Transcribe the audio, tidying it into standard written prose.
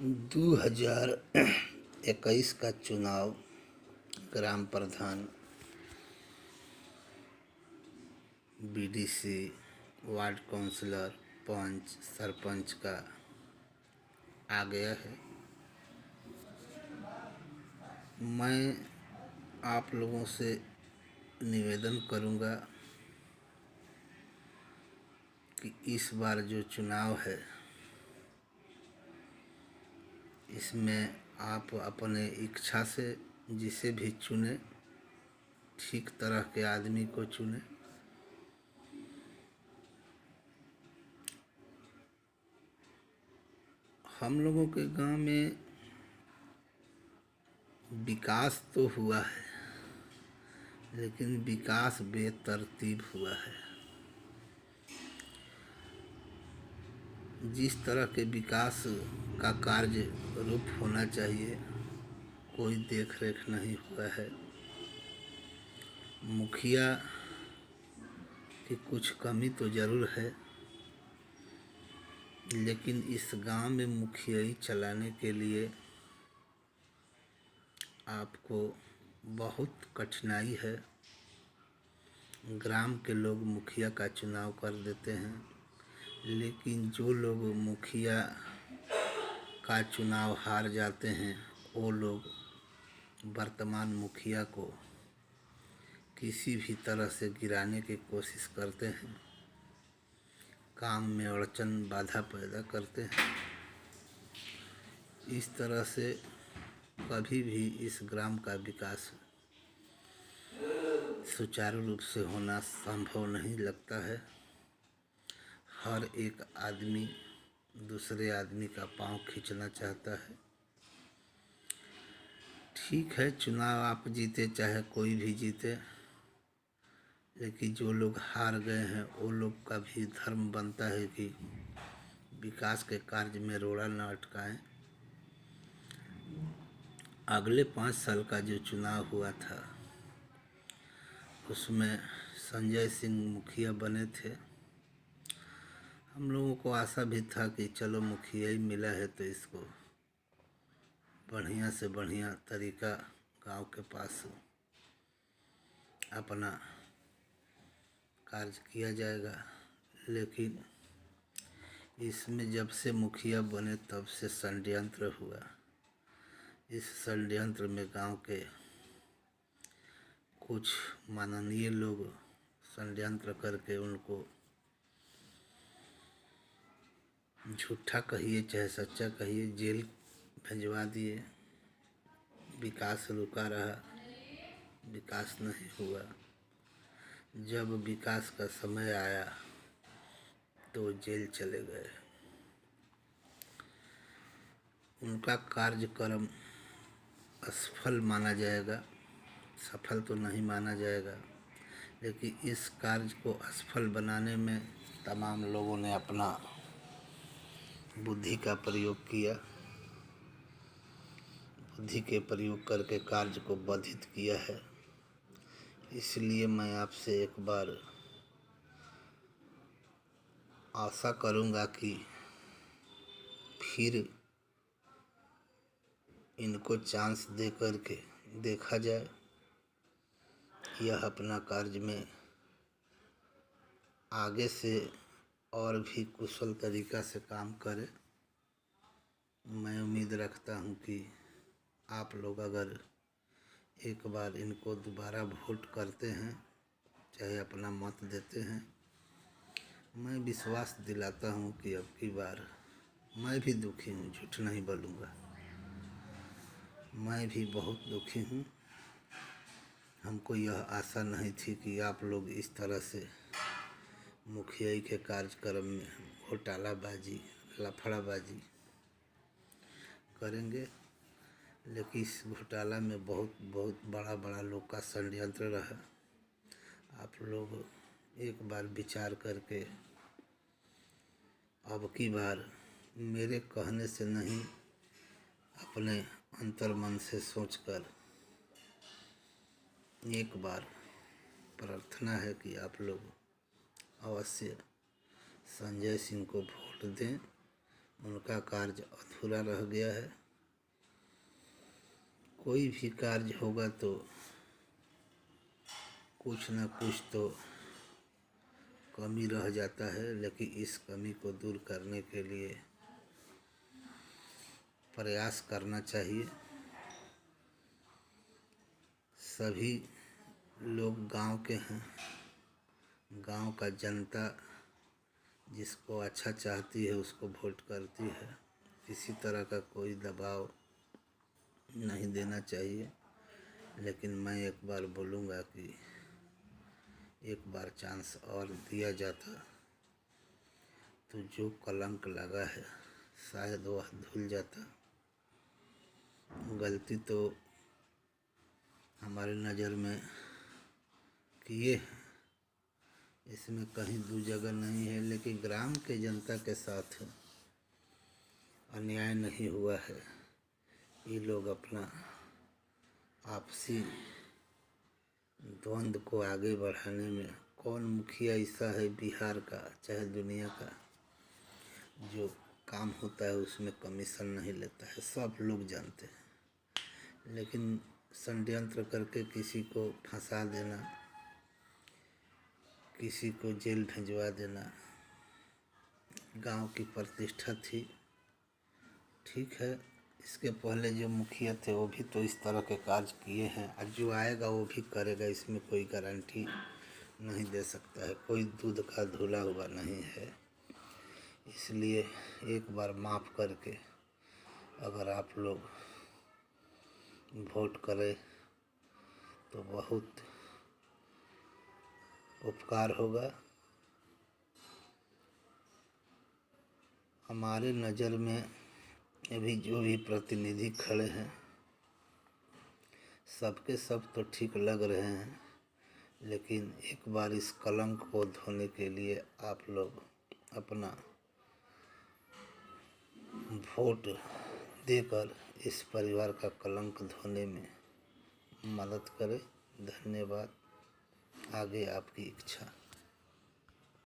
2021 का चुनाव ग्राम प्रधान, BDC, ward councillor, पंच, सरपंच का आ गया है। मैं आप लोगों से निवेदन करूंगा कि इस बार जो चुनाव है इसमें आप अपने इच्छा से जिसे भी चुने, ठीक तरह के आदमी को चुने। हम लोगों के गांव में विकास तो हुआ है, लेकिन विकास बेतरतीब हुआ है। जिस तरह के विकास का कार्य रूप होना चाहिए, कोई देख रेख नहीं हुआ है। मुखिया की कुछ कमी तो ज़रूर है, लेकिन इस गांव में मुखियाई चलाने के लिए आपको बहुत कठिनाई है। ग्राम के लोग मुखिया का चुनाव कर देते हैं, लेकिन जो लोग मुखिया का चुनाव हार जाते हैं वो लोग वर्तमान मुखिया को किसी भी तरह से गिराने की कोशिश करते हैं, काम में अड़चन बाधा पैदा करते हैं। इस तरह से कभी भी इस ग्राम का विकास सुचारू रूप से होना संभव नहीं लगता है। हर एक आदमी दूसरे आदमी का पांव खींचना चाहता है। ठीक है, चुनाव आप जीते चाहे कोई भी जीते, लेकिन जो लोग हार गए हैं वो लोग का भी धर्म बनता है कि विकास के कार्य में रोड़ा न अटकाएं। अगले 5 साल का जो चुनाव हुआ था उसमें संजय सिंह मुखिया बने थे। हम लोगों को आशा भी था कि चलो मुखिया ही मिला है तो इसको बढ़िया से बढ़िया तरीका गांव के पास अपना कार्य किया जाएगा। लेकिन इसमें जब से मुखिया बने तब से षड्यंत्र हुआ। इस षड्यंत्र में गांव के कुछ माननीय लोग षड्यंत्र करके उनको झूठा कहिए चाहे सच्चा कहिए जेल भिजवा दिए। विकास रुका रहा, विकास नहीं हुआ। जब विकास का समय आया तो जेल चले गए। उनका कार्यक्रम असफल माना जाएगा, सफल तो नहीं माना जाएगा। लेकिन इस कार्य को असफल बनाने में तमाम लोगों ने अपना बुद्धि का प्रयोग किया। बुद्धि के प्रयोग करके कार्य को बाधित किया है। इसलिए मैं आपसे एक बार आशा करूंगा कि फिर इनको चांस दे करके देखा जाए, यह अपना कार्य में आगे से और भी कुशल तरीका से काम करे। मैं उम्मीद रखता हूं कि आप लोग अगर एक बार इनको दोबारा वोट करते हैं, चाहे अपना मत देते हैं, मैं विश्वास दिलाता हूं कि अब की बार मैं भी दुखी हूं, झूठ नहीं बोलूँगा। मैं भी बहुत दुखी हूं। हमको यह आशा नहीं थी कि आप लोग इस तरह से मुखियाई के कार्यक्रम में घोटालाबाजी, लफड़ाबाजी करेंगे। लेकिन इस घोटाला में बहुत बड़ा लोग का षड्यंत्र रहा। आप लोग एक बार विचार करके अब की बार मेरे कहने से नहीं, अपने अंतर्मन से सोचकर एक बार प्रार्थना है कि आप लोग अवश्य संजय सिंह को वोट दें। उनका कार्य अधूरा रह गया है। कोई भी कार्य होगा तो कुछ न कुछ तो कमी रह जाता है, लेकिन इस कमी को दूर करने के लिए प्रयास करना चाहिए। सभी लोग गांव के हैं, गांव का जनता जिसको अच्छा चाहती है उसको वोट करती है। किसी तरह का कोई दबाव नहीं देना चाहिए। लेकिन मैं एक बार बोलूँगा कि एक बार चांस और दिया जाता तो जो कलंक लगा है शायद वह धुल जाता। गलती तो हमारे नज़र में किए हैं, इसमें कहीं दो जगह नहीं है, लेकिन ग्राम के जनता के साथ अन्याय नहीं हुआ है। ये लोग अपना आपसी द्वंद्व को आगे बढ़ाने में, कौन मुखिया ऐसा है बिहार का चाहे दुनिया का जो काम होता है उसमें कमीशन नहीं लेता है, सब लोग जानते हैं। लेकिन षड्यंत्र करके किसी को फंसा देना, किसी को जेल भिजवा देना, गांव की प्रतिष्ठा थी। ठीक है, इसके पहले जो मुखिया थे वो भी तो इस तरह के कार्य किए हैं, और जो आएगा वो भी करेगा, इसमें कोई गारंटी नहीं दे सकता है। कोई दूध का धुला हुआ नहीं है। इसलिए एक बार माफ़ करके अगर आप लोग वोट करें तो बहुत उपकार होगा। हमारे नज़र में अभी जो भी प्रतिनिधि खड़े हैं सबके सब तो ठीक लग रहे हैं, लेकिन एक बार इस कलंक को धोने के लिए आप लोग अपना वोट देकर इस परिवार का कलंक धोने में मदद करें। धन्यवाद। आगे आपकी इच्छा।